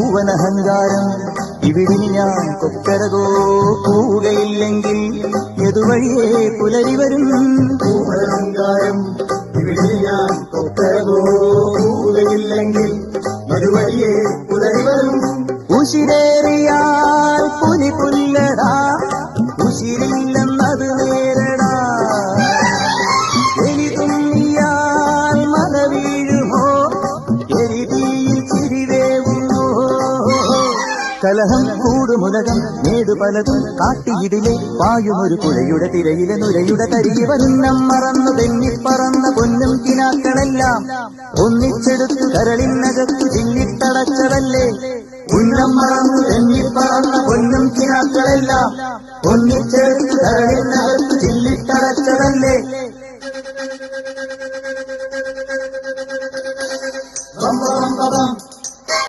പൂവനഹങ്കാരം ഇവിടിനി ഞാൻ കൊക്കരകോ പോവുകയില്ലെങ്കിൽ എതുവഴിയേ പുലരി വരും. പൂവനഹങ്കാരം ഇവിടിനി ഞാൻ കൊക്കരകോ പോവുകയില്ലെങ്കിൽ എതുവഴിയേ പുലരി വരും. ഉശിരേറിയാൽ പുലി പുല്ലടാ, ഉശിരില്ലെന്നത് നേരടാ. എലി തുമ്മിയാൽ മല വീഴുമോ, എരിതീയിൽ ചിരിവേവുമോ. കലഹം കൂടുമുലകം നേടു പലതും കാട്ടിയിടിലെ പായുമൊരു പുഴയുടെ തിരയിലെ നുരയുടെ തരികി വരുന്നം മറന്നു തെന്നിപ്പറന്ന പൊന്നും കിനാക്കളെല്ലാം ഒന്നിച്ചെടുത്തു കരളിനകത്തു ചില്ലിട്ടടച്ചതല്ലേ. ഉന്നം മറന്നു തെന്നിപ്പറന്ന പൊന്നും കിനാക്കളെല്ലാം